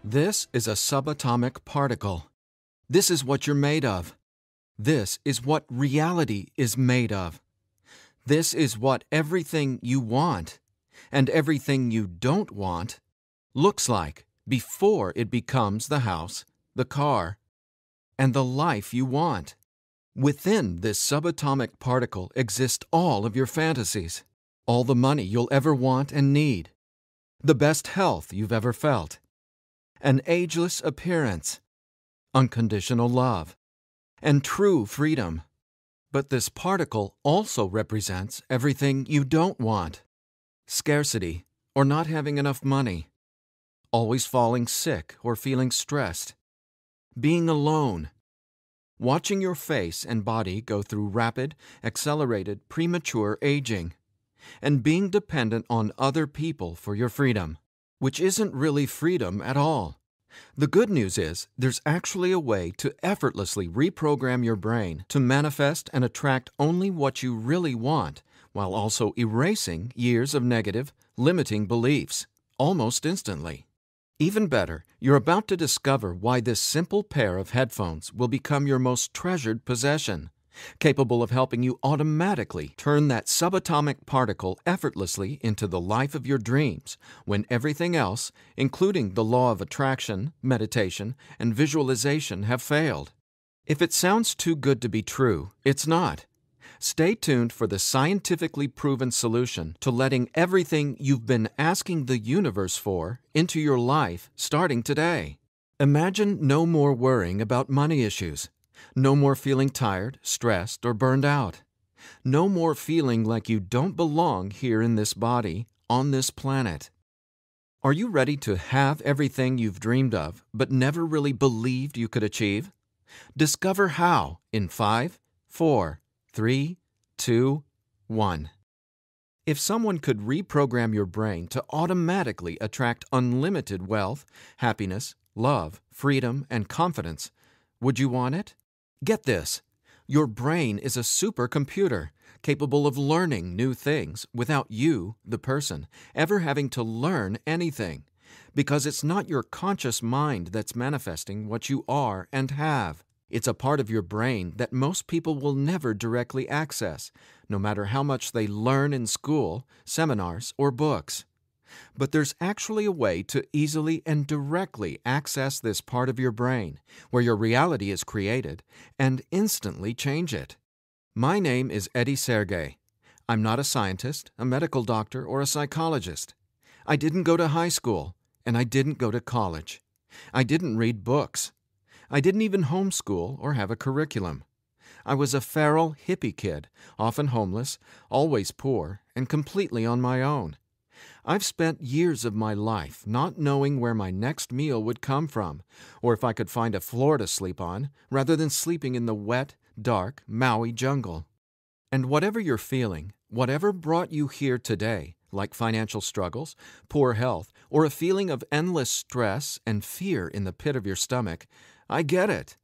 This is a subatomic particle. This is what you're made of. This is what reality is made of. This is what everything you want and everything you don't want looks like before it becomes the house, the car, and the life you want. Within this subatomic particle exist all of your fantasies, all the money you'll ever want and need, the best health you've ever felt, an ageless appearance, unconditional love, and true freedom. But this particle also represents everything you don't want: scarcity or not having enough money, always falling sick or feeling stressed, being alone, watching your face and body go through rapid, accelerated, premature aging, and being dependent on other people for your freedom, which isn't really freedom at all. The good news is there's actually a way to effortlessly reprogram your brain to manifest and attract only what you really want, while also erasing years of negative, limiting beliefs, almost instantly. Even better, you're about to discover why this simple pair of headphones will become your most treasured possession, capable of helping you automatically turn that subatomic particle effortlessly into the life of your dreams when everything else, including the law of attraction, meditation, and visualization, have failed. If it sounds too good to be true, it's not. Stay tuned for the scientifically proven solution to letting everything you've been asking the universe for into your life starting today. Imagine no more worrying about money issues. No more feeling tired, stressed, or burned out. No more feeling like you don't belong here in this body, on this planet. Are you ready to have everything you've dreamed of but never really believed you could achieve? Discover how in 5, 4, 3, 2, 1. If someone could reprogram your brain to automatically attract unlimited wealth, happiness, love, freedom, and confidence, would you want it? Get this. Your brain is a supercomputer capable of learning new things without you, the person, ever having to learn anything, because it's not your conscious mind that's manifesting what you are and have. It's a part of your brain that most people will never directly access, no matter how much they learn in school, seminars, or books. But there's actually a way to easily and directly access this part of your brain, where your reality is created, and instantly change it. My name is Eddie Sergey. I'm not a scientist, a medical doctor, or a psychologist. I didn't go to high school, and I didn't go to college. I didn't read books. I didn't even homeschool or have a curriculum. I was a feral hippie kid, often homeless, always poor, and completely on my own. I've spent years of my life not knowing where my next meal would come from, or if I could find a floor to sleep on, rather than sleeping in the wet, dark Maui jungle. And whatever you're feeling, whatever brought you here today, like financial struggles, poor health, or a feeling of endless stress and fear in the pit of your stomach, I get it.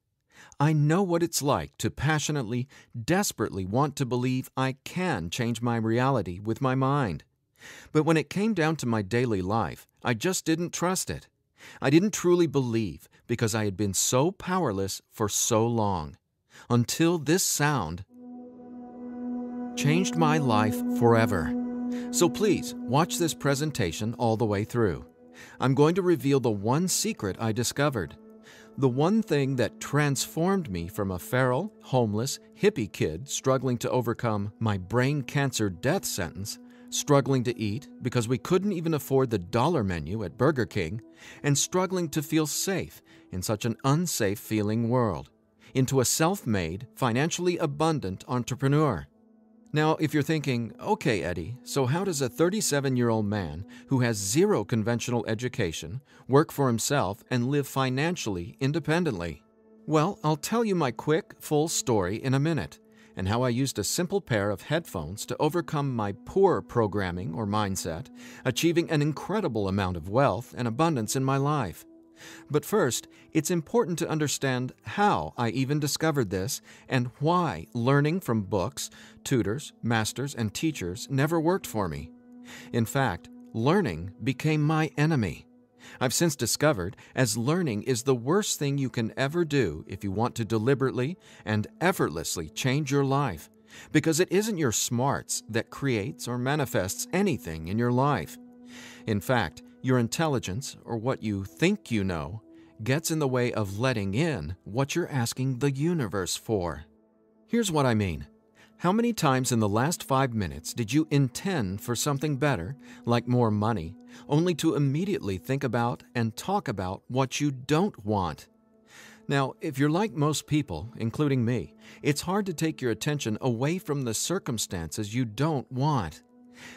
I know what it's like to passionately, desperately want to believe I can change my reality with my mind. But when it came down to my daily life, I just didn't trust it. I didn't truly believe because I had been so powerless for so long, until this sound changed my life forever. So please, watch this presentation all the way through. I'm going to reveal the one secret I discovered, the one thing that transformed me from a feral, homeless, hippie kid struggling to overcome my brain cancer death sentence, struggling to eat because we couldn't even afford the dollar menu at Burger King, and struggling to feel safe in such an unsafe-feeling world, into a self-made, financially abundant entrepreneur. Now, if you're thinking, okay, Eddie, so how does a 37-year-old man who has zero conventional education work for himself and live financially independently? Well, I'll tell you my quick, full story in a minute, and how I used a simple pair of headphones to overcome my poor programming or mindset, achieving an incredible amount of wealth and abundance in my life. But first, it's important to understand how I even discovered this and why learning from books, tutors, masters, and teachers never worked for me. In fact, learning became my enemy. I've since discovered as learning is the worst thing you can ever do if you want to deliberately and effortlessly change your life, because it isn't your smarts that creates or manifests anything in your life. In fact, your intelligence, or what you think you know, gets in the way of letting in what you're asking the universe for. Here's what I mean. How many times in the last 5 minutes did you intend for something better, like more money, only to immediately think about and talk about what you don't want? Now, if you're like most people, including me, it's hard to take your attention away from the circumstances you don't want.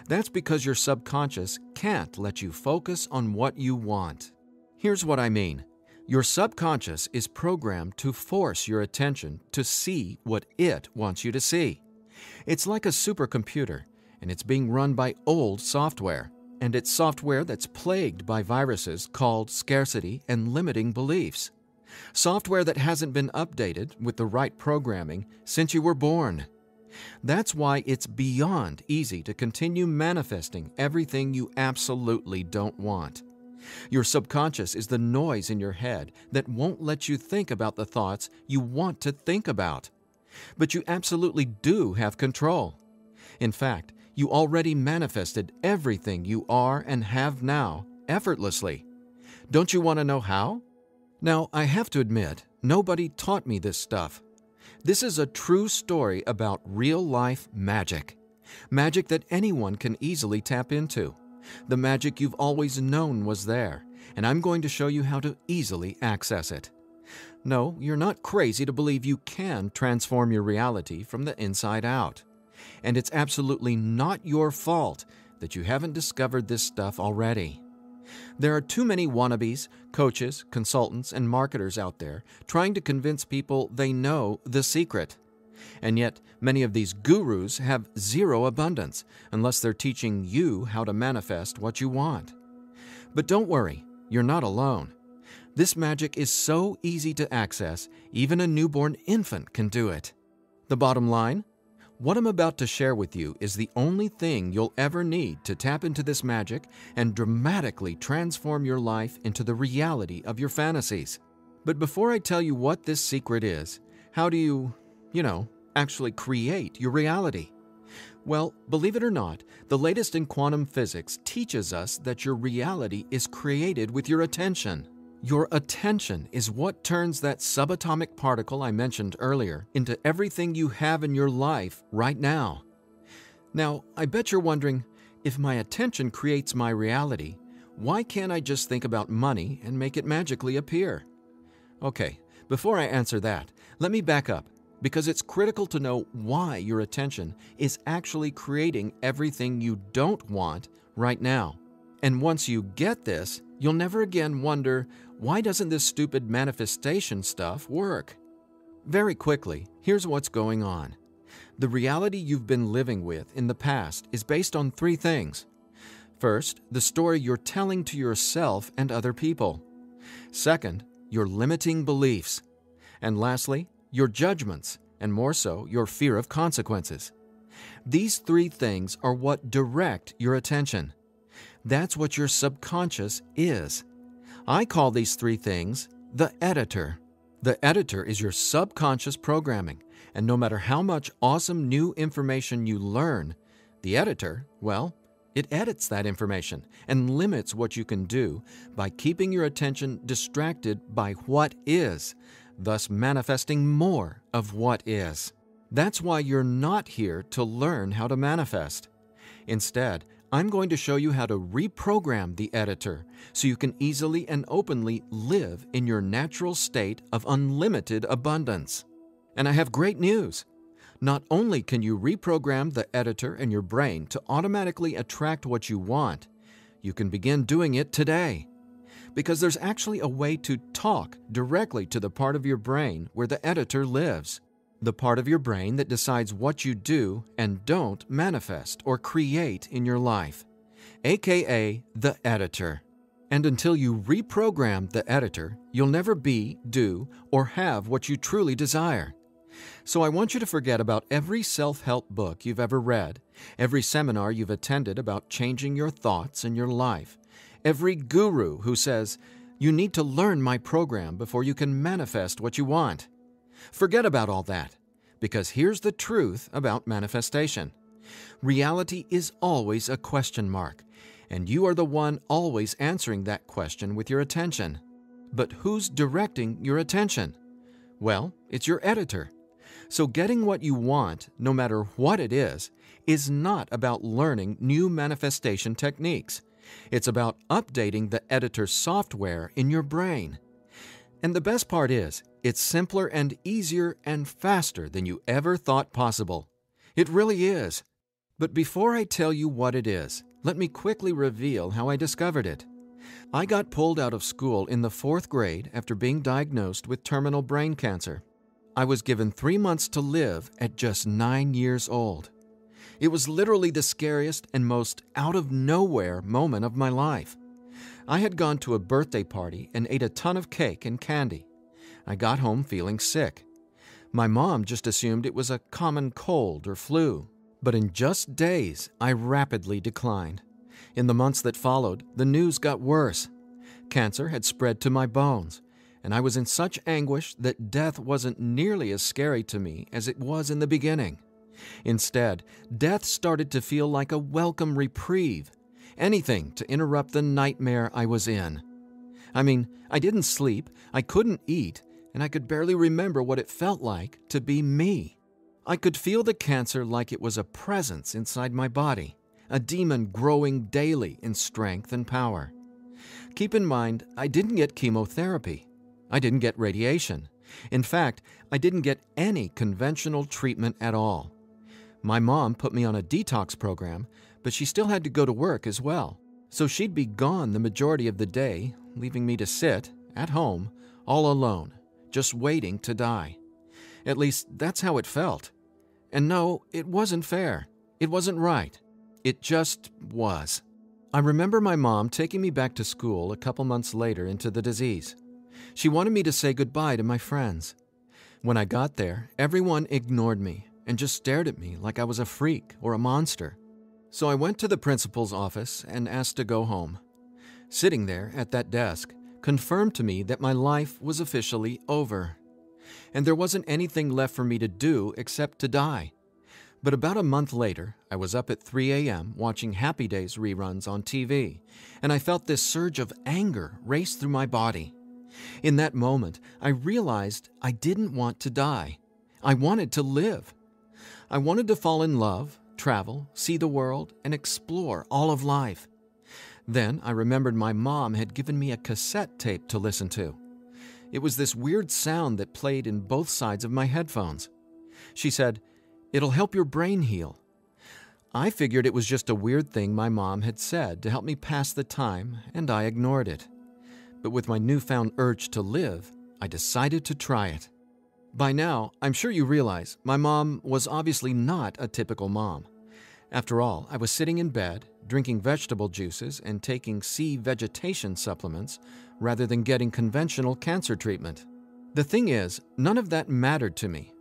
That's because your subconscious can't let you focus on what you want. Here's what I mean. Your subconscious is programmed to force your attention to see what it wants you to see. It's like a supercomputer, and it's being run by old software, and it's software that's plagued by viruses called scarcity and limiting beliefs. Software that hasn't been updated with the right programming since you were born. That's why it's beyond easy to continue manifesting everything you absolutely don't want. Your subconscious is the noise in your head that won't let you think about the thoughts you want to think about. But you absolutely do have control. In fact, you already manifested everything you are and have now effortlessly. Don't you want to know how? Now, I have to admit, nobody taught me this stuff. This is a true story about real-life magic. Magic that anyone can easily tap into. The magic you've always known was there, and I'm going to show you how to easily access it. No, you're not crazy to believe you can transform your reality from the inside out. And it's absolutely not your fault that you haven't discovered this stuff already. There are too many wannabes, coaches, consultants, and marketers out there trying to convince people they know the secret. And yet, many of these gurus have zero abundance unless they're teaching you how to manifest what you want. But don't worry, you're not alone. This magic is so easy to access, even a newborn infant can do it. The bottom line? What I'm about to share with you is the only thing you'll ever need to tap into this magic and dramatically transform your life into the reality of your fantasies. But before I tell you what this secret is, how do you, actually create your reality? Well, believe it or not, the latest in quantum physics teaches us that your reality is created with your attention. Your attention is what turns that subatomic particle I mentioned earlier into everything you have in your life right now. Now, I bet you're wondering, if my attention creates my reality, why can't I just think about money and make it magically appear? Okay, before I answer that, let me back up, because it's critical to know why your attention is actually creating everything you don't want right now. And once you get this, you'll never again wonder, why doesn't this stupid manifestation stuff work? Very quickly, here's what's going on. The reality you've been living with in the past is based on 3 things. First, the story you're telling to yourself and other people. Second, your limiting beliefs. And lastly, your judgments, and more so, your fear of consequences. These 3 things are what direct your attention. That's what your subconscious is. I call these 3 things the editor. The editor is your subconscious programming, and no matter how much awesome new information you learn, the editor, well, it edits that information and limits what you can do by keeping your attention distracted by what is, thus manifesting more of what is. That's why you're not here to learn how to manifest. Instead, I'm going to show you how to reprogram the editor so you can easily and openly live in your natural state of unlimited abundance. And I have great news. Not only can you reprogram the editor in your brain to automatically attract what you want, you can begin doing it today. because there's actually a way to talk directly to the part of your brain where the editor lives. The part of your brain that decides what you do and don't manifest or create in your life, aka the editor. And until you reprogram the editor, you'll never be, do, or have what you truly desire. So I want you to forget about every self-help book you've ever read, every seminar you've attended about changing your thoughts and your life, every guru who says, you need to learn my program before you can manifest what you want. Forget about all that, because here's the truth about manifestation. Reality is always a question mark, and you are the one always answering that question with your attention. But who's directing your attention? Well, it's your editor. So getting what you want, no matter what it is not about learning new manifestation techniques. It's about updating the editor's software in your brain. And the best part is, it's simpler and easier and faster than you ever thought possible. It really is. But before I tell you what it is, let me quickly reveal how I discovered it. I got pulled out of school in the 4th grade after being diagnosed with terminal brain cancer. I was given 3 months to live at just 9 years old. It was literally the scariest and most out-of-nowhere moment of my life. I had gone to a birthday party and ate a ton of cake and candy. I got home feeling sick. My mom just assumed it was a common cold or flu. But in just days, I rapidly declined. In the months that followed, the news got worse. Cancer had spread to my bones, and I was in such anguish that death wasn't nearly as scary to me as it was in the beginning. Instead, death started to feel like a welcome reprieve, anything to interrupt the nightmare I was in. I mean, I didn't sleep, I couldn't eat, and I could barely remember what it felt like to be me. I could feel the cancer like it was a presence inside my body, a demon growing daily in strength and power. Keep in mind, I didn't get chemotherapy. I didn't get radiation. In fact, I didn't get any conventional treatment at all. My mom put me on a detox program, but she still had to go to work as well. So she'd be gone the majority of the day, leaving me to sit, at home, all alone, just waiting to die. At least, that's how it felt. And no, it wasn't fair. It wasn't right. It just was. I remember my mom taking me back to school a couple months later into the disease. She wanted me to say goodbye to my friends. When I got there, everyone ignored me and just stared at me like I was a freak or a monster. So I went to the principal's office and asked to go home. Sitting there at that desk confirmed to me that my life was officially over. And there wasn't anything left for me to do except to die. But about a month later, I was up at 3 a.m. watching Happy Days reruns on TV, and I felt this surge of anger race through my body. In that moment, I realized I didn't want to die. I wanted to live. I wanted to fall in love, travel, see the world, and explore all of life. Then I remembered my mom had given me a cassette tape to listen to. It was this weird sound that played in both sides of my headphones. She said, "It'll help your brain heal." I figured it was just a weird thing my mom had said to help me pass the time, and I ignored it. But with my newfound urge to live, I decided to try it. By now, I'm sure you realize my mom was obviously not a typical mom. After all, I was sitting in bed, drinking vegetable juices and taking sea vegetation supplements rather than getting conventional cancer treatment. The thing is, none of that mattered to me.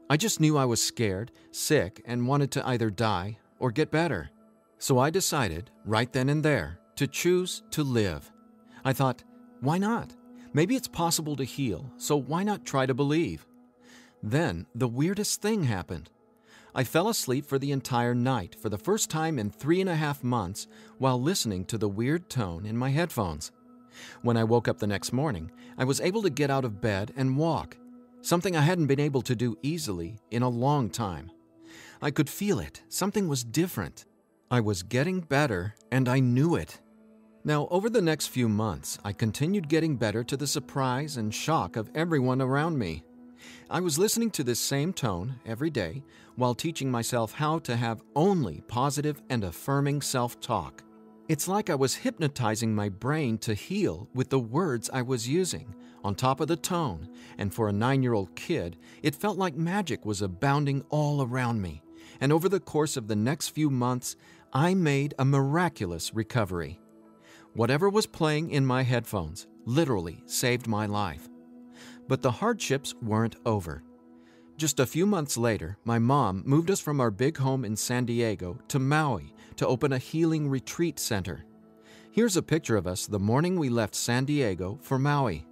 I just knew I was scared, sick, and wanted to either die or get better. So I decided, right then and there, to choose to live. I thought, why not? Maybe it's possible to heal, so why not try to believe? Then, the weirdest thing happened. I fell asleep for the entire night for the first time in 3.5 months while listening to the weird tone in my headphones. When I woke up the next morning, I was able to get out of bed and walk, something I hadn't been able to do easily in a long time. I could feel it. Something was different. I was getting better, and I knew it. Now, over the next few months, I continued getting better to the surprise and shock of everyone around me. I was listening to this same tone every day while teaching myself how to have only positive and affirming self-talk. It's like I was hypnotizing my brain to heal with the words I was using, on top of the tone, and for a 9-year-old kid, it felt like magic was abounding all around me. And over the course of the next few months, I made a miraculous recovery. Whatever was playing in my headphones literally saved my life. But the hardships weren't over. Just a few months later, my mom moved us from our big home in San Diego to Maui to open a healing retreat center. Here's a picture of us the morning we left San Diego for Maui.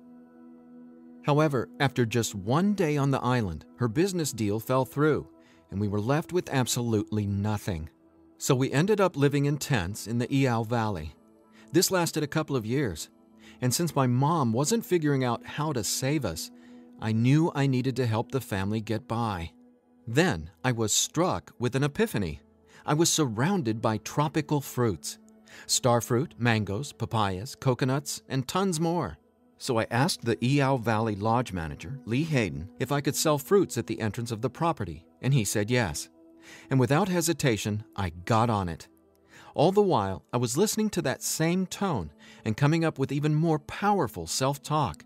However, after just one day on the island, her business deal fell through, and we were left with absolutely nothing. So we ended up living in tents in the Iao Valley. This lasted a couple of years, and since my mom wasn't figuring out how to save us, I knew I needed to help the family get by. Then I was struck with an epiphany. I was surrounded by tropical fruits: starfruit, mangoes, papayas, coconuts, and tons more. So I asked the Iao Valley Lodge manager, Lee Hayden, if I could sell fruits at the entrance of the property, and he said yes. And without hesitation, I got on it. All the while, I was listening to that same tone and coming up with even more powerful self-talk.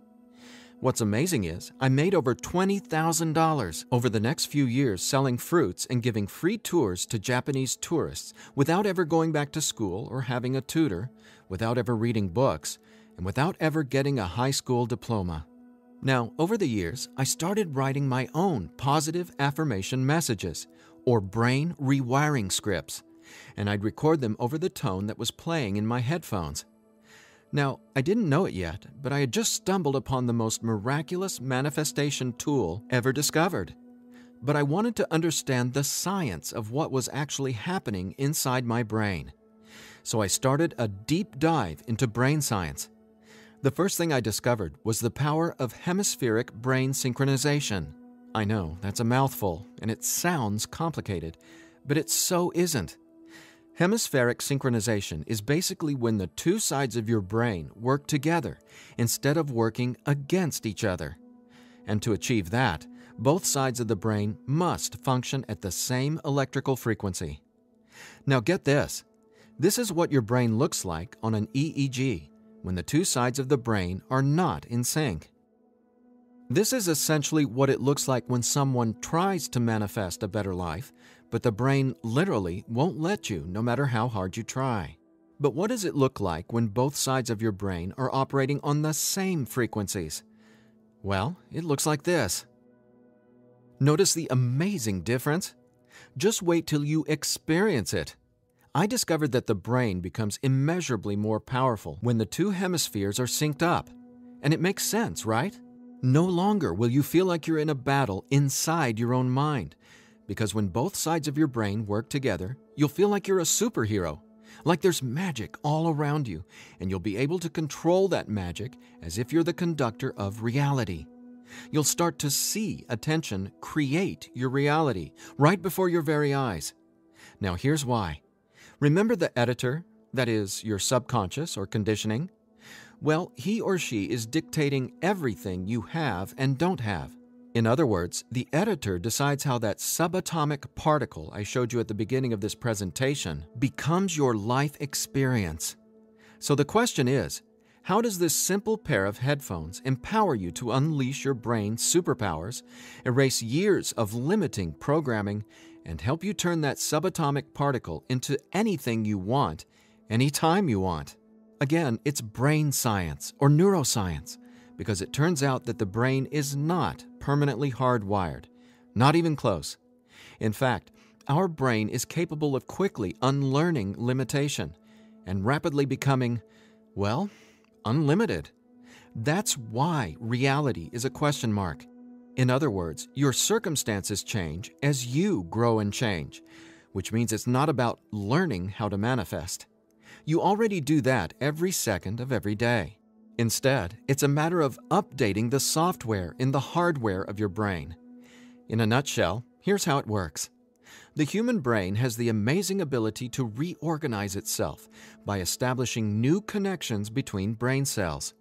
What's amazing is I made over $20,000 over the next few years selling fruits and giving free tours to Japanese tourists without ever going back to school or having a tutor, without ever reading books, and without ever getting a high school diploma. Now, over the years, I started writing my own positive affirmation messages, or brain rewiring scripts, and I'd record them over the tone that was playing in my headphones. Now, I didn't know it yet, but I had just stumbled upon the most miraculous manifestation tool ever discovered. But I wanted to understand the science of what was actually happening inside my brain. So I started a deep dive into brain science. The first thing I discovered was the power of hemispheric brain synchronization. I know, that's a mouthful, and it sounds complicated, but it so isn't. Hemispheric synchronization is basically when the two sides of your brain work together instead of working against each other. And to achieve that, both sides of the brain must function at the same electrical frequency. Now get this. This is what your brain looks like on an EEG when the two sides of the brain are not in sync. This is essentially what it looks like when someone tries to manifest a better life, but the brain literally won't let you no matter how hard you try. But what does it look like when both sides of your brain are operating on the same frequencies? Well, it looks like this. Notice the amazing difference? Just wait till you experience it. I discovered that the brain becomes immeasurably more powerful when the two hemispheres are synced up. And it makes sense, right? No longer will you feel like you're in a battle inside your own mind, because when both sides of your brain work together, you'll feel like you're a superhero, like there's magic all around you, and you'll be able to control that magic as if you're the conductor of reality. You'll start to see attention create your reality right before your very eyes. Now here's why. Remember the editor, that is, your subconscious or conditioning? Well, he or she is dictating everything you have and don't have. In other words, the editor decides how that subatomic particle I showed you at the beginning of this presentation becomes your life experience. So the question is, how does this simple pair of headphones empower you to unleash your brain's superpowers, erase years of limiting programming, and help you turn that subatomic particle into anything you want, anytime you want? Again, it's brain science or neuroscience, because it turns out that the brain is not permanently hardwired, not even close. In fact, our brain is capable of quickly unlearning limitation and rapidly becoming, well, unlimited. That's why reality is a question mark. In other words, your circumstances change as you grow and change, which means it's not about learning how to manifest. You already do that every second of every day. Instead, it's a matter of updating the software in the hardware of your brain. In a nutshell, here's how it works. The human brain has the amazing ability to reorganize itself by establishing new connections between brain cells.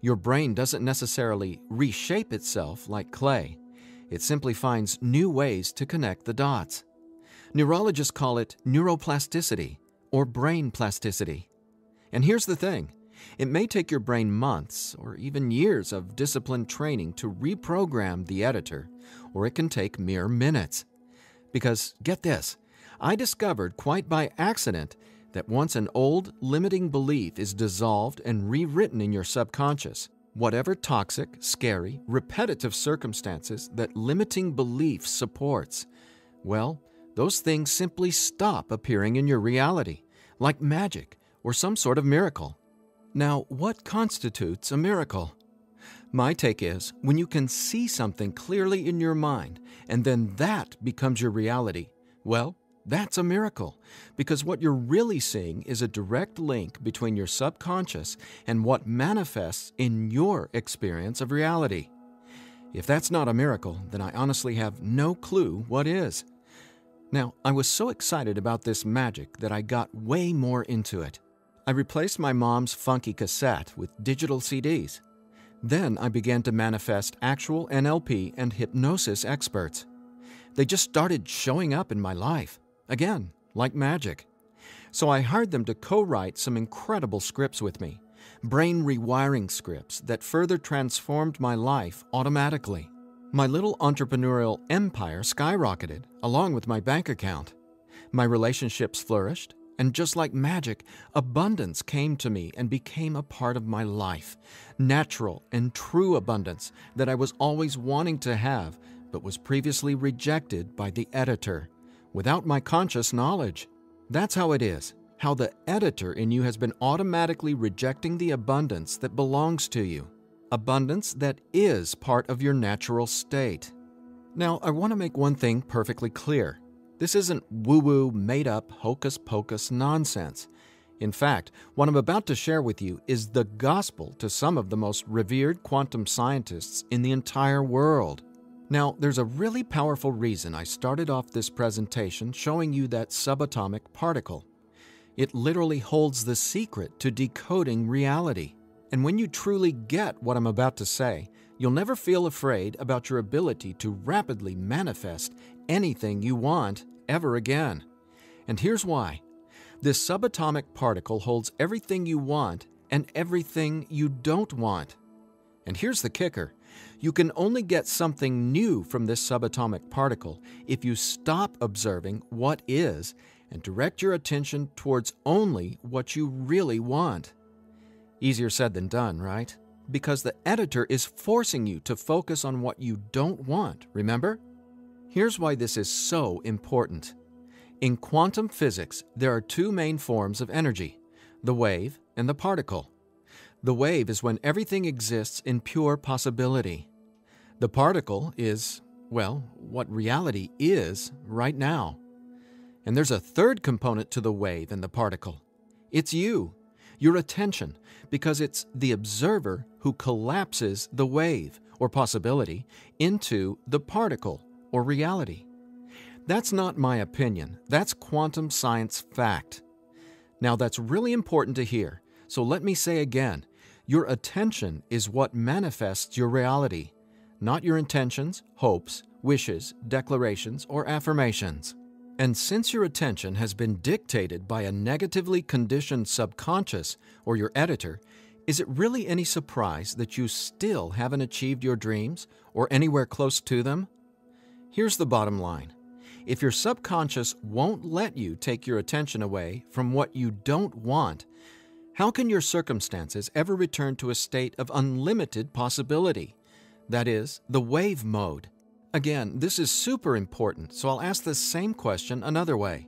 Your brain doesn't necessarily reshape itself like clay. It simply finds new ways to connect the dots. Neurologists call it neuroplasticity or brain plasticity. And here's the thing. It may take your brain months or even years of disciplined training to reprogram the editor, or it can take mere minutes. Because, get this, I discovered quite by accident that once an old, limiting belief is dissolved and rewritten in your subconscious, whatever toxic, scary, repetitive circumstances that limiting belief supports, well, those things simply stop appearing in your reality, like magic or some sort of miracle. Now, what constitutes a miracle? My take is when you can see something clearly in your mind and then that becomes your reality, well, that's a miracle, because what you're really seeing is a direct link between your subconscious and what manifests in your experience of reality. If that's not a miracle, then I honestly have no clue what is. Now, I was so excited about this magic that I got way more into it. I replaced my mom's funky cassette with digital CDs. Then I began to manifest actual NLP and hypnosis experts. They just started showing up in my life. Again, like magic. So I hired them to co-write some incredible scripts with me, brain rewiring scripts that further transformed my life automatically. My little entrepreneurial empire skyrocketed, along with my bank account. My relationships flourished, and just like magic, abundance came to me and became a part of my life. Natural and true abundance that I was always wanting to have, but was previously rejected by the editor, without my conscious knowledge. That's how it is, how the editor in you has been automatically rejecting the abundance that belongs to you, abundance that is part of your natural state. Now, I want to make one thing perfectly clear. This isn't woo-woo, made-up, hocus-pocus nonsense. In fact, what I'm about to share with you is the gospel to some of the most revered quantum scientists in the entire world. Now, there's a really powerful reason I started off this presentation showing you that subatomic particle. It literally holds the secret to decoding reality. And when you truly get what I'm about to say, you'll never feel afraid about your ability to rapidly manifest anything you want ever again. And here's why. This subatomic particle holds everything you want and everything you don't want. And here's the kicker. You can only get something new from this subatomic particle if you stop observing what is and direct your attention towards only what you really want. Easier said than done, right? Because the editor is forcing you to focus on what you don't want, remember? Here's why this is so important. In quantum physics, there are two main forms of energy, the wave and the particle. The wave is when everything exists in pure possibility. The particle is, well, what reality is right now. And there's a third component to the wave and the particle. It's you, your attention, because it's the observer who collapses the wave, or possibility, into the particle, or reality. That's not my opinion. That's quantum science fact. Now, that's really important to hear, so let me say again, your attention is what manifests your reality, not your intentions, hopes, wishes, declarations, or affirmations. And since your attention has been dictated by a negatively conditioned subconscious or your editor, is it really any surprise that you still haven't achieved your dreams or anywhere close to them? Here's the bottom line. If your subconscious won't let you take your attention away from what you don't want, how can your circumstances ever return to a state of unlimited possibility? That is, the wave mode. Again, this is super important, so I'll ask the same question another way.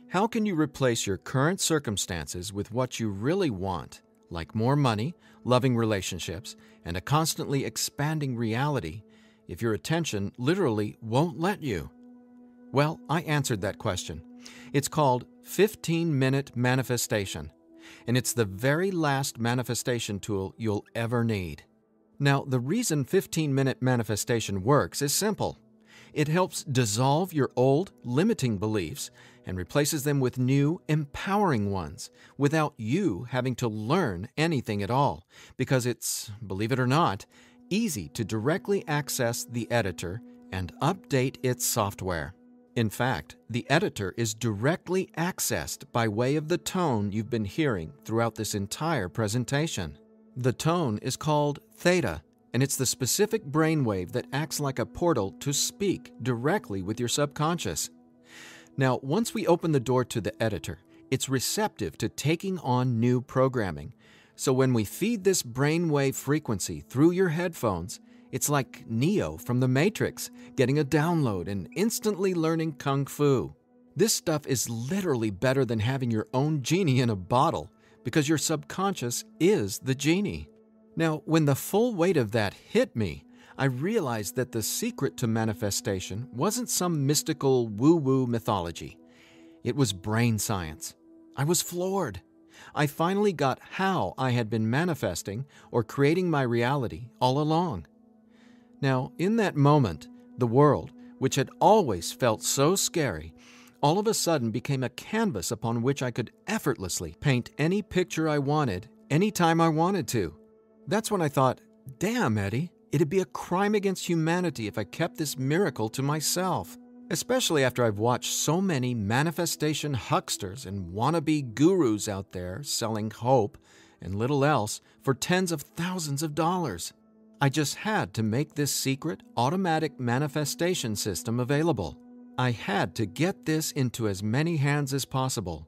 How can you replace your current circumstances with what you really want, like more money, loving relationships, and a constantly expanding reality, if your attention literally won't let you? Well, I answered that question. It's called 15-minute manifestation, and it's the very last manifestation tool you'll ever need. Now, the reason 15-minute manifestation works is simple. It helps dissolve your old, limiting beliefs and replaces them with new, empowering ones without you having to learn anything at all, because it's, believe it or not, easy to directly access the editor and update its software. In fact, the editor is directly accessed by way of the tone you've been hearing throughout this entire presentation. The tone is called theta, and it's the specific brainwave that acts like a portal to speak directly with your subconscious. Now, once we open the door to the editor, it's receptive to taking on new programming. So when we feed this brainwave frequency through your headphones, it's like Neo from the Matrix getting a download and instantly learning Kung Fu. This stuff is literally better than having your own genie in a bottle, because your subconscious is the genie. Now, when the full weight of that hit me, I realized that the secret to manifestation wasn't some mystical woo-woo mythology. It was brain science. I was floored. I finally got how I had been manifesting or creating my reality all along. Now, in that moment, the world, which had always felt so scary, all of a sudden became a canvas upon which I could effortlessly paint any picture I wanted, anytime I wanted to. That's when I thought, damn, Eddie, it'd be a crime against humanity if I kept this miracle to myself. Especially after I've watched so many manifestation hucksters and wannabe gurus out there selling hope and little else for tens of thousands of dollars. I just had to make this secret, automatic manifestation system available. I had to get this into as many hands as possible.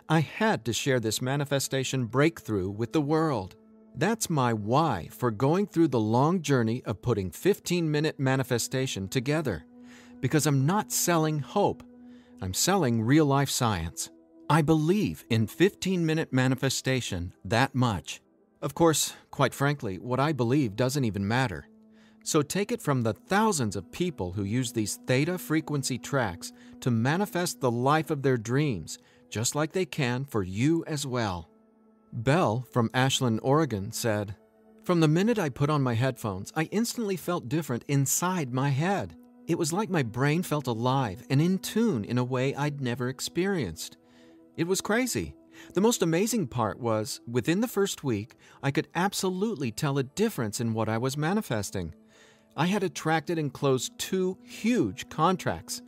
I had to share this manifestation breakthrough with the world. That's my why for going through the long journey of putting 15-minute manifestation together. Because I'm not selling hope. I'm selling real-life science. I believe in 15-minute manifestation that much. Of course, quite frankly, what I believe doesn't even matter. So take it from the thousands of people who use these theta frequency tracks to manifest the life of their dreams, just like they can for you as well. Belle from Ashland, Oregon said, "From the minute I put on my headphones, I instantly felt different inside my head. It was like my brain felt alive and in tune in a way I'd never experienced. It was crazy. The most amazing part was, within the first week, I could absolutely tell a difference in what I was manifesting. I had attracted and closed 2 huge contracts.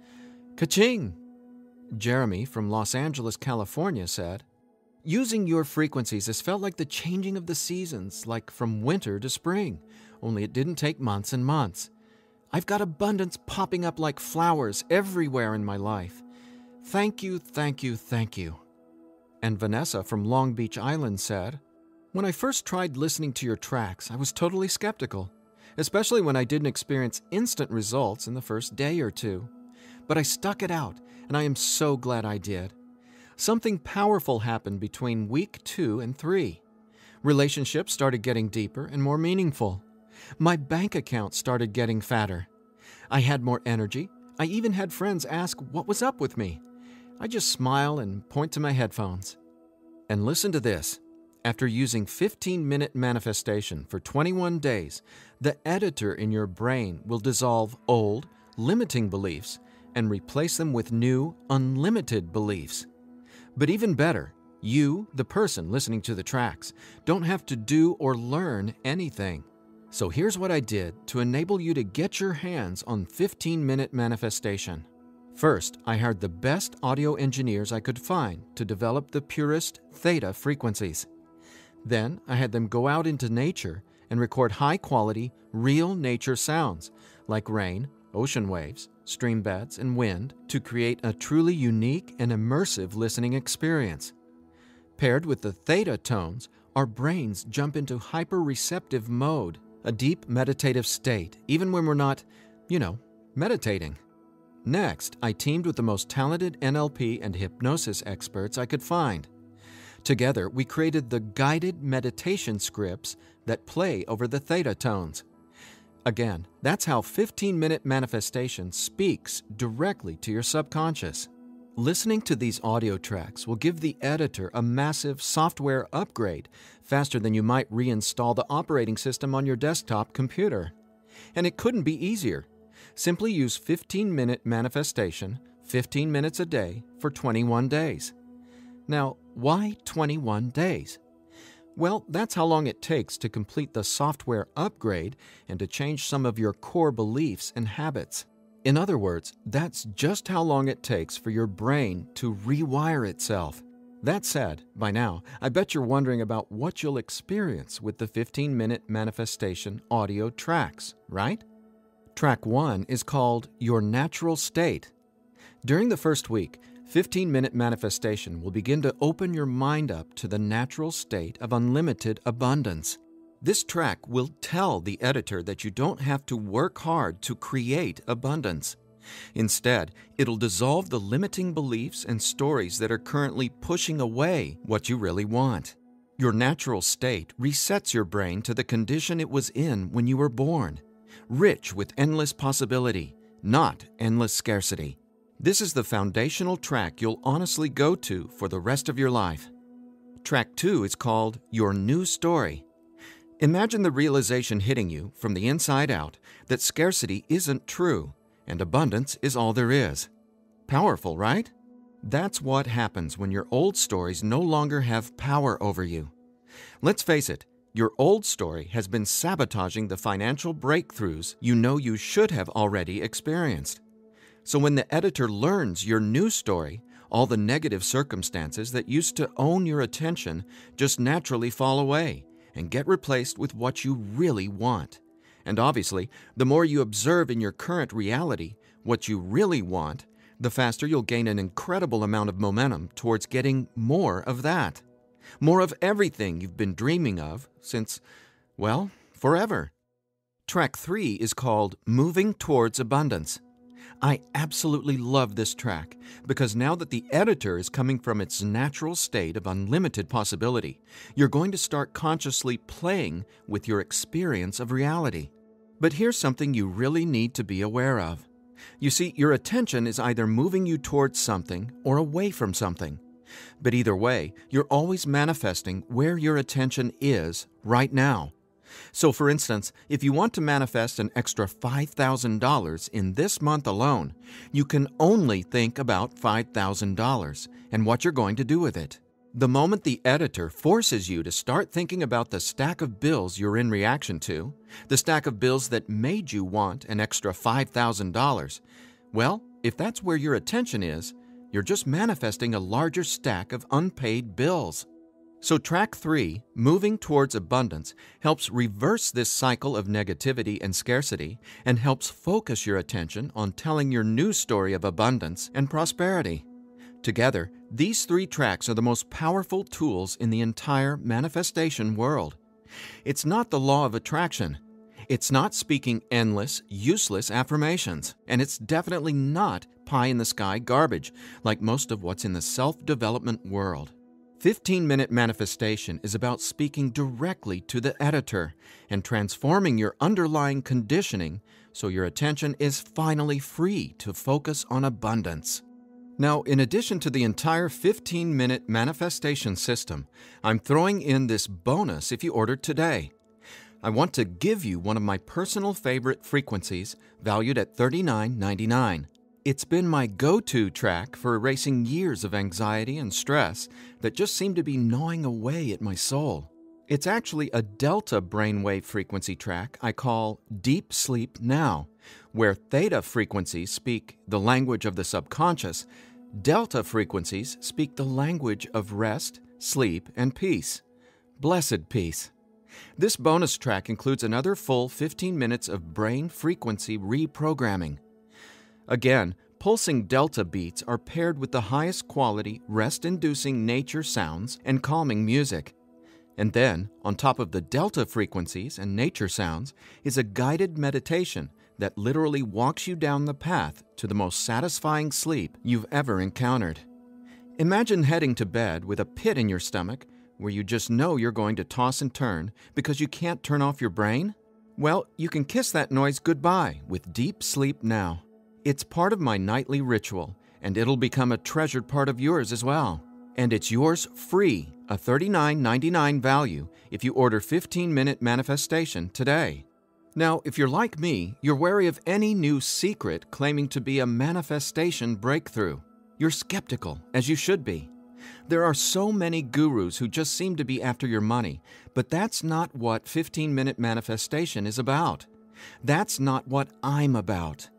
Ka-ching!" Jeremy from Los Angeles, California said, "Using your frequencies has felt like the changing of the seasons, like from winter to spring, only it didn't take months and months. I've got abundance popping up like flowers everywhere in my life. Thank you, thank you, thank you." And Vanessa from Long Beach Island said, "When I first tried listening to your tracks, I was totally skeptical, especially when I didn't experience instant results in the first day or 2. But I stuck it out, and I am so glad I did. Something powerful happened between week 2 and 3. Relationships started getting deeper and more meaningful. My bank account started getting fatter. I had more energy. I even had friends ask what was up with me. I just smile and point to my headphones. And listen to this. After using 15-minute manifestation for 21 days, the editor in your brain will dissolve old, limiting beliefs and replace them with new, unlimited beliefs. But even better, you, the person listening to the tracks, don't have to do or learn anything. So here's what I did to enable you to get your hands on 15-minute manifestation. First, I hired the best audio engineers I could find to develop the purest theta frequencies. Then, I had them go out into nature and record high-quality, real nature sounds like rain, ocean waves, stream beds, and wind to create a truly unique and immersive listening experience. Paired with the theta tones, our brains jump into hyper-receptive mode, a deep meditative state, even when we're not, meditating. Next, I teamed with the most talented NLP and hypnosis experts I could find. Together, we created the guided meditation scripts that play over the theta tones. Again, that's how 15-minute manifestation speaks directly to your subconscious. Listening to these audio tracks will give the editor a massive software upgrade faster than you might reinstall the operating system on your desktop computer. And it couldn't be easier. Simply use 15-minute manifestation, 15 minutes a day for 21 days. Now, why 21 days? Well, that's how long it takes to complete the software upgrade and to change some of your core beliefs and habits. In other words, that's just how long it takes for your brain to rewire itself. That said, by now, I bet you're wondering about what you'll experience with the 15-minute manifestation audio tracks, right? Track 1 is called Your Natural State. During the first week, 15-minute manifestation will begin to open your mind up to the natural state of unlimited abundance. This track will tell the editor that you don't have to work hard to create abundance. Instead, it'll dissolve the limiting beliefs and stories that are currently pushing away what you really want. Your natural state resets your brain to the condition it was in when you were born, rich with endless possibility, not endless scarcity. This is the foundational track you'll honestly go to for the rest of your life. Track 2 is called Your New Story. Imagine the realization hitting you from the inside out that scarcity isn't true and abundance is all there is. Powerful, right? That's what happens when your old stories no longer have power over you. Let's face it, your old story has been sabotaging the financial breakthroughs you know you should have already experienced. So when the editor learns your new story, all the negative circumstances that used to own your attention just naturally fall away and get replaced with what you really want. And obviously, the more you observe in your current reality what you really want, the faster you'll gain an incredible amount of momentum towards getting more of that. More of everything you've been dreaming of since, well, forever. Track 3 is called Moving Towards Abundance. I absolutely love this track because now that the editor is coming from its natural state of unlimited possibility, you're going to start consciously playing with your experience of reality. But here's something you really need to be aware of. You see, your attention is either moving you towards something or away from something. But either way, you're always manifesting where your attention is right now. So for instance, if you want to manifest an extra $5,000 in this month alone, you can only think about $5,000 and what you're going to do with it. The moment the editor forces you to start thinking about the stack of bills you're in reaction to, the stack of bills that made you want an extra $5,000, well, if that's where your attention is, you're just manifesting a larger stack of unpaid bills. So track 3, Moving Towards Abundance, helps reverse this cycle of negativity and scarcity and helps focus your attention on telling your new story of abundance and prosperity. Together, these 3 tracks are the most powerful tools in the entire manifestation world. It's not the law of attraction. It's not speaking endless, useless affirmations. And it's definitely not pie-in-the-sky garbage like most of what's in the self-development world. 15-minute manifestation is about speaking directly to the editor and transforming your underlying conditioning so your attention is finally free to focus on abundance. Now, in addition to the entire 15-minute manifestation system, I'm throwing in this bonus if you order today. I want to give you one of my personal favorite frequencies valued at $39.99. It's been my go-to track for erasing years of anxiety and stress that just seem to be gnawing away at my soul. It's actually a delta brainwave frequency track I call Deep Sleep Now, where theta frequencies speak the language of the subconscious, delta frequencies speak the language of rest, sleep, and peace. Blessed peace. This bonus track includes another full 15 minutes of brain frequency reprogramming. Again, pulsing delta beats are paired with the highest quality, rest-inducing nature sounds and calming music. And then, on top of the delta frequencies and nature sounds, is a guided meditation that literally walks you down the path to the most satisfying sleep you've ever encountered. Imagine heading to bed with a pit in your stomach where you just know you're going to toss and turn because you can't turn off your brain? Well, you can kiss that noise goodbye with Deep Sleep Now. It's part of my nightly ritual, and it'll become a treasured part of yours as well. And it's yours free, a $39.99 value, if you order 15-minute manifestation today. Now, if you're like me, you're wary of any new secret claiming to be a manifestation breakthrough. You're skeptical, as you should be. There are so many gurus who just seem to be after your money, but that's not what 15-minute manifestation is about. That's not what I'm about.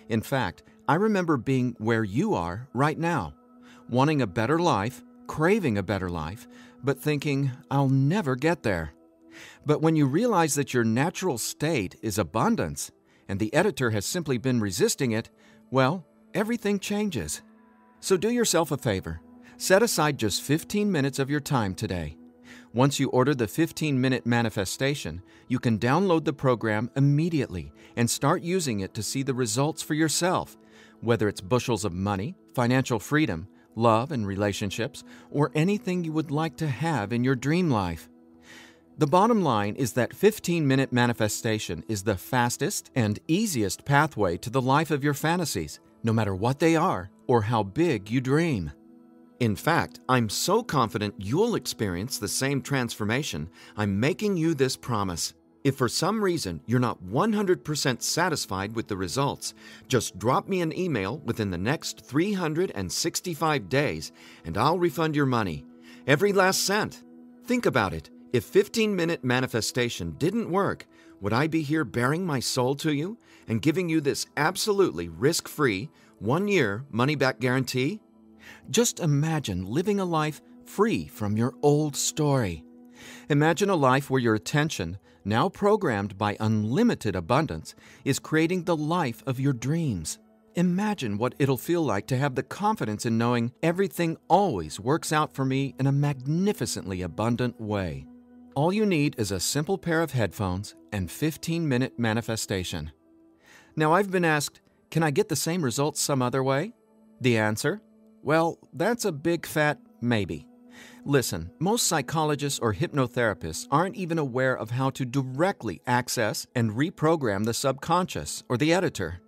In fact, I remember being where you are right now, wanting a better life, craving a better life, but thinking, I'll never get there. But when you realize that your natural state is abundance, and the editor has simply been resisting it, well, everything changes. So do yourself a favor. Set aside just 15 minutes of your time today. Once you order the 15-minute manifestation, you can download the program immediately and start using it to see the results for yourself, whether it's bushels of money, financial freedom, love and relationships, or anything you would like to have in your dream life. The bottom line is that 15-minute manifestation is the fastest and easiest pathway to the life of your fantasies, no matter what they are or how big you dream. In fact, I'm so confident you'll experience the same transformation, I'm making you this promise. If for some reason you're not 100% satisfied with the results, just drop me an email within the next 365 days and I'll refund your money. Every last cent. Think about it. If 15-minute manifestation didn't work, would I be here bearing my soul to you and giving you this absolutely risk-free, 1-year money-back guarantee? Just imagine living a life free from your old story. Imagine a life where your attention, now programmed by unlimited abundance, is creating the life of your dreams. Imagine what it'll feel like to have the confidence in knowing everything always works out for me in a magnificently abundant way. All you need is a simple pair of headphones and 15-minute manifestation. Now, I've been asked, can I get the same results some other way? The answer? Well, that's a big fat maybe. Listen, most psychologists or hypnotherapists aren't even aware of how to directly access and reprogram the subconscious or the editor.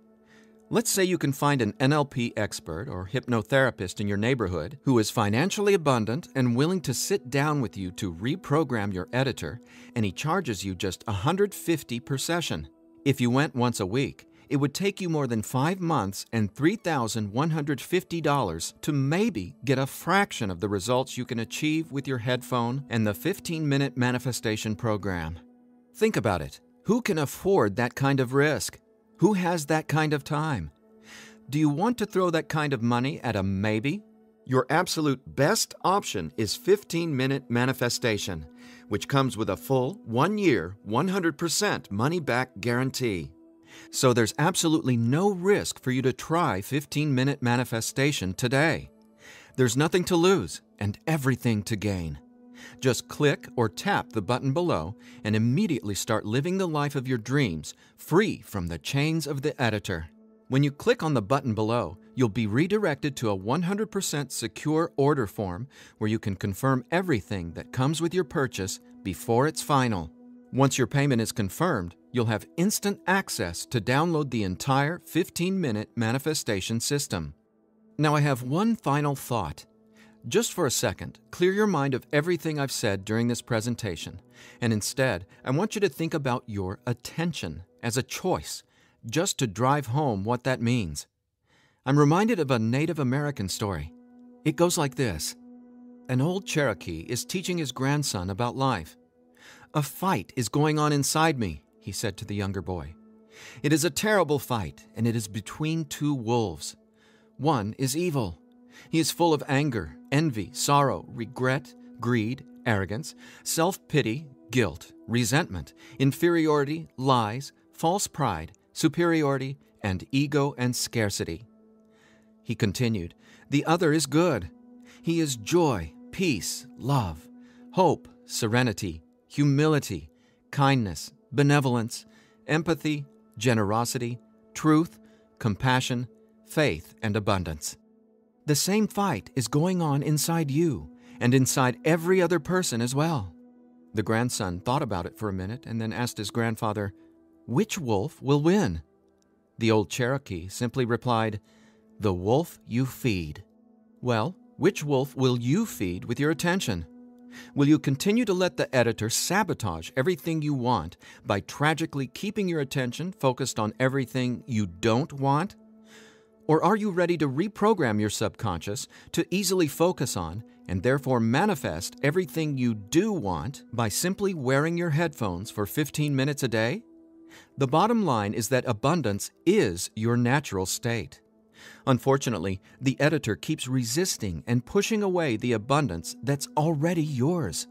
Let's say you can find an NLP expert or hypnotherapist in your neighborhood who is financially abundant and willing to sit down with you to reprogram your editor, and he charges you just $150 per session. If you went once a week, it would take you more than 5 months and $3,150 to maybe get a fraction of the results you can achieve with your headphone and the 15-minute manifestation program. Think about it. Who can afford that kind of risk? Who has that kind of time? Do you want to throw that kind of money at a maybe? Your absolute best option is 15-minute manifestation, which comes with a full 1-year, 100% money-back guarantee. So there's absolutely no risk for you to try 15-minute manifestation today. There's nothing to lose and everything to gain. Just click or tap the button below and immediately start living the life of your dreams, free from the chains of the editor. When you click on the button below, you'll be redirected to a 100% secure order form where you can confirm everything that comes with your purchase before it's final. Once your payment is confirmed, you'll have instant access to download the entire 15-minute manifestation system. Now I have one final thought. Just for a second, clear your mind of everything I've said during this presentation, and instead, I want you to think about your attention as a choice, just to drive home what that means. I'm reminded of a Native American story. It goes like this. An old Cherokee is teaching his grandson about life. "A fight is going on inside me," he said to the younger boy. "It is a terrible fight, and it is between two wolves. One is evil. He is full of anger, envy, sorrow, regret, greed, arrogance, self-pity, guilt, resentment, inferiority, lies, false pride, superiority, and ego and scarcity." He continued, "The other is good. He is joy, peace, love, hope, serenity, humility, kindness, benevolence, empathy, generosity, truth, compassion, faith, and abundance. The same fight is going on inside you and inside every other person as well." The grandson thought about it for a minute and then asked his grandfather, "Which wolf will win?" The old Cherokee simply replied, "The wolf you feed." Well, which wolf will you feed with your attention? Will you continue to let the editor sabotage everything you want by tragically keeping your attention focused on everything you don't want? Or are you ready to reprogram your subconscious to easily focus on and therefore manifest everything you do want by simply wearing your headphones for 15 minutes a day? The bottom line is that abundance is your natural state. Unfortunately, the editor keeps resisting and pushing away the abundance that's already yours.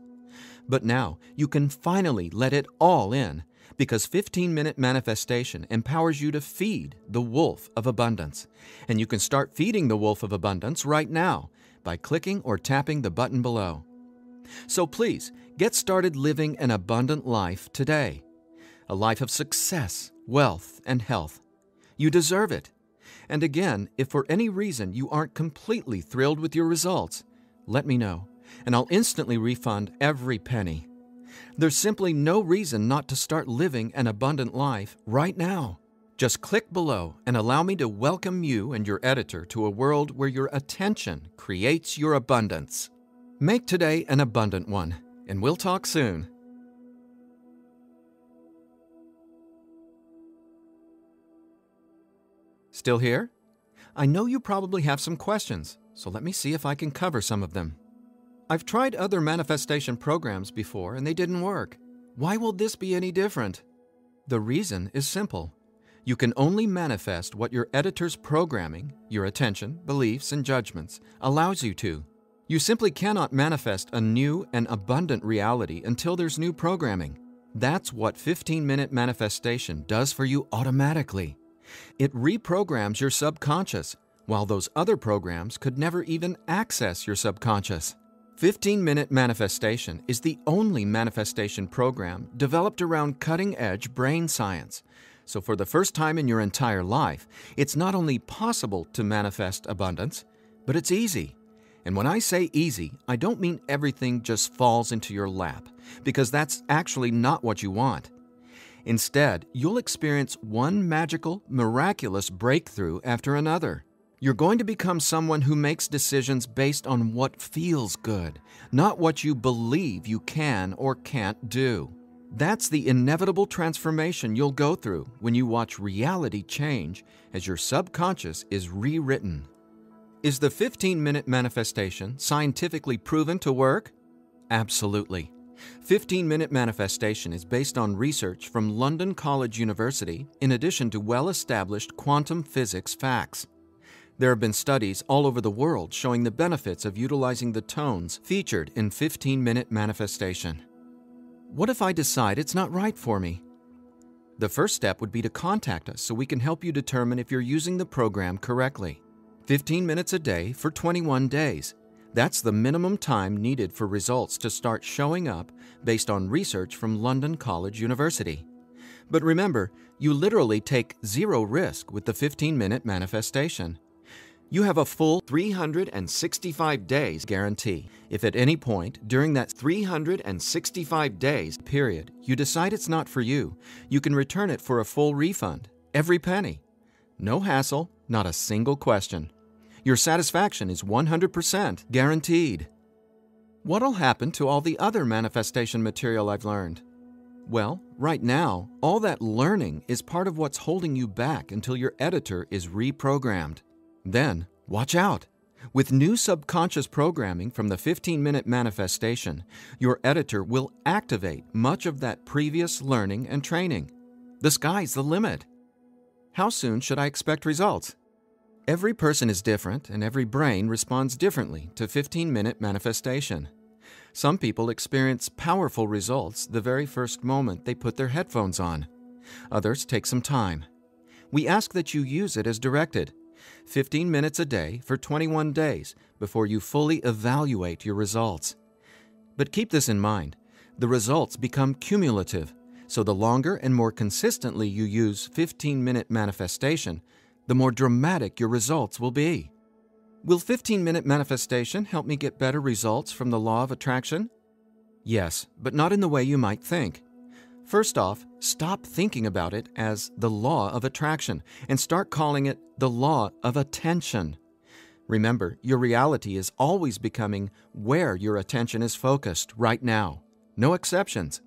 But now you can finally let it all in, because 15-Minute Manifestation empowers you to feed the wolf of abundance. And you can start feeding the wolf of abundance right now by clicking or tapping the button below. So please, get started living an abundant life today. A life of success, wealth, and health. You deserve it. And again, if for any reason you aren't completely thrilled with your results, let me know, and I'll instantly refund every penny. There's simply no reason not to start living an abundant life right now. Just click below and allow me to welcome you and your editor to a world where your attention creates your abundance. Make today an abundant one, and we'll talk soon. Still here? I know you probably have some questions, so let me see if I can cover some of them. I've tried other manifestation programs before and they didn't work. Why will this be any different? The reason is simple. You can only manifest what your editor's programming, your attention, beliefs, and judgments allows you to. You simply cannot manifest a new and abundant reality until there's new programming. That's what 15-Minute Manifestation does for you automatically. It reprograms your subconscious, while those other programs could never even access your subconscious. 15-Minute Manifestation is the only manifestation program developed around cutting-edge brain science. So for the first time in your entire life, it's not only possible to manifest abundance, but it's easy. And when I say easy, I don't mean everything just falls into your lap, because that's actually not what you want. Instead, you'll experience one magical, miraculous breakthrough after another. You're going to become someone who makes decisions based on what feels good, not what you believe you can or can't do. That's the inevitable transformation you'll go through when you watch reality change as your subconscious is rewritten. Is the 15-Minute Manifestation scientifically proven to work? Absolutely. 15-Minute Manifestation is based on research from London College University in addition to well-established quantum physics facts. There have been studies all over the world showing the benefits of utilizing the tones featured in 15-Minute Manifestation. What if I decide it's not right for me? The first step would be to contact us so we can help you determine if you're using the program correctly. 15 minutes a day for 21 days. That's the minimum time needed for results to start showing up based on research from London College University. But remember, you literally take zero risk with the 15-Minute Manifestation. You have a full 365 days guarantee. If at any point during that 365 days period you decide it's not for you, you can return it for a full refund, every penny. No hassle, not a single question. Your satisfaction is 100% guaranteed. What'll happen to all the other manifestation material I've learned? Well, right now, all that learning is part of what's holding you back until your editor is reprogrammed. Then, watch out! With new subconscious programming from the 15-Minute Manifestation, your editor will activate much of that previous learning and training. The sky's the limit. How soon should I expect results? Every person is different, and every brain responds differently to 15-Minute Manifestation. Some people experience powerful results the very first moment they put their headphones on. Others take some time. We ask that you use it as directed. 15 minutes a day for 21 days before you fully evaluate your results. But keep this in mind, the results become cumulative, so the longer and more consistently you use 15-Minute Manifestation, the more dramatic your results will be. Will 15-Minute Manifestation help me get better results from the law of attraction? Yes, but not in the way you might think. First off, stop thinking about it as the law of attraction and start calling it the law of attention. Remember, your reality is always becoming where your attention is focused right now. No exceptions.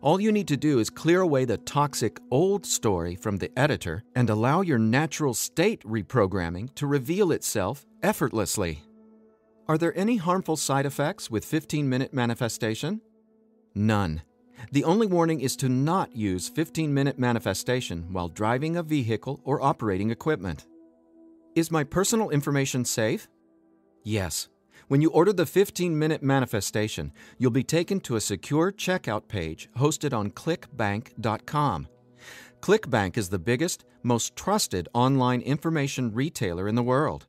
All you need to do is clear away the toxic old story from the editor and allow your natural state reprogramming to reveal itself effortlessly. Are there any harmful side effects with 15-Minute Manifestation? None. The only warning is to not use 15-minute manifestation while driving a vehicle or operating equipment. Is my personal information safe? Yes. When you order the 15-minute manifestation, you'll be taken to a secure checkout page hosted on ClickBank.com. ClickBank is the biggest, most trusted online information retailer in the world.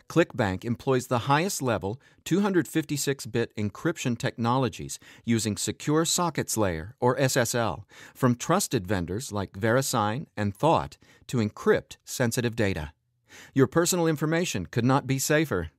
ClickBank employs the highest level 256-bit encryption technologies using Secure Sockets Layer, or SSL, from trusted vendors like VeriSign and Thawte to encrypt sensitive data. Your personal information could not be safer.